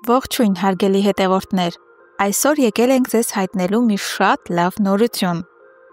Ողջույն հարգելի հետևորդներ, այսօր եկել ենք ձեզ հայտնելու մի շատ լավ նորություն։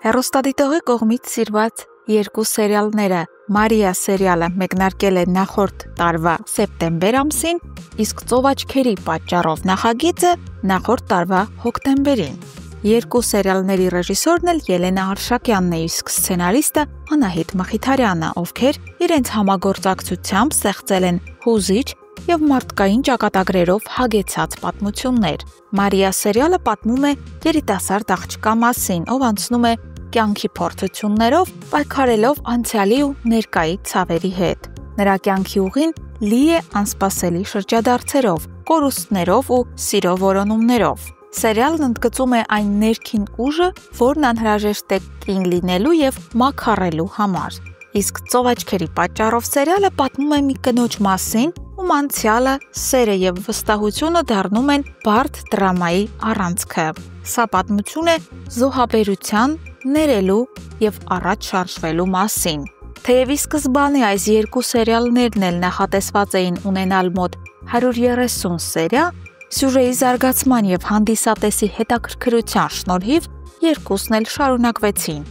Հեռուստադիտողի կողմից սիրված երկու սերիալները Մարիա սերիալը մեկնարկել է նախորդ տարվա սեպտեմբեր ամսին, իսկ Ծով աչքերի պատճառով նախագիծը նախորդ տարվա հոկտեմբերին։ Երկու սերիալների ռեժիսորն էլ Ելենա Արշակյանն է, իսկ սցենարիստը Անահիտ Մխիթարյանը, ովքեր իրենց համագործակցությամբ ստեղծել են հուզիչ և մարդկային ճակատագրերով հագեցած պատմություններ։ Մարիա սերիալը պատմում է երիտասարդ աղջկա մասին, ով անցնում է կյանքի փորձություններով, պայքարելով անցյալի ու ներկայի ցավերի հետ։ Նրա կյանքի ուղին լի է անսպասելի շրջադարձերով, կորուստներով ու սիրո որոնումներով։ Սերիալն ընդգծում է այն ներքին ուժը, որն անհրաժեշտ է կին լինելու և մաքարելու համար։ Իսկ Ծով աչքերի պատճառով սերիալը պատմում է մի կնոջ մասին, ում անցյալը, սերը և վստահությունը դառնում են բարդ դրամայի առանցքը։ Սա պատմություն է զոհաբերության, ներելու և առաջ շարժվելու մասին։ Թեև ի սկզբանե այս երկու սերիալներն էլ նախատեսված էին ունենալ մոտ 130 սերիա, սյուժեի զարգացման և հանդիսատեսի հետաքրքրության շնորհիվ երկուսն էլ շարունակվեցին։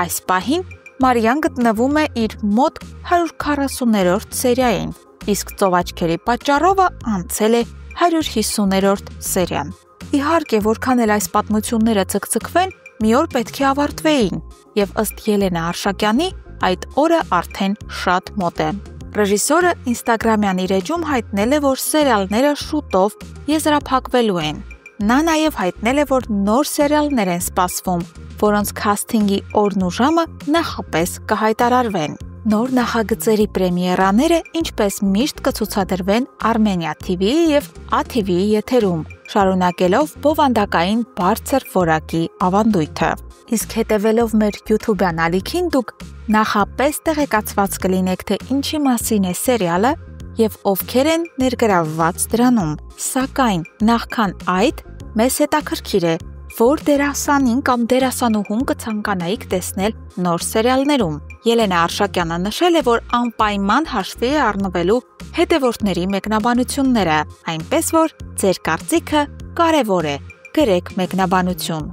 Այս պահին Մարիան գտնվում է իր մոտ 140-րդ սերիային, իսկ Ծով աչքերի պատճառովը անցել է 150-րդ սերիան։ Իհարկե, որքան էլ այս պատմությունները ցկցկվեն, մի օր պետք է ավարտվեին, և ըստ Ելենա Արշակյանի, այդ օրը արդեն շատ մոտ է։ Ռեժիսորը Instagram-յան իր էջում հայտնել է, որ սերիալները շուտով եզրափակվելու են։ Նա նաև հայտնել է, որ նոր սերիալներ են սպասվում, որոնց քասթինգի օրն ու ժամը նախապես կհայտարարվեն։ Նոր նախագծերի պրեմիերաները, ինչպես միշտ, կցուցադրվեն Armenia TV-ի և ATV-ի եթերում, շարունակելով բովանդակային բարձր որակի ավանդույթը։ Իսկ հետևելով մեր YouTube-յան ալիքին, դուք նախապես տեղեկացված կլինեք, թե ինչի մասին է սերիալը և ովքեր են ներգրավված դրանում։ Սակայն նախքան այդ, մեզ հետաքրքիր է, որ դերասանին կամ դերասանուհուն կցանկանայիք տեսնել նոր սերիալներում։ Ելենա Արշակյանը նշել է, որ անպայման հաշվի է առնվելու հետևորդների մեկնաբանությունները, այնպես որ ձեր կարծիքը կարևոր է։ Գրեք մեկնաբանություն։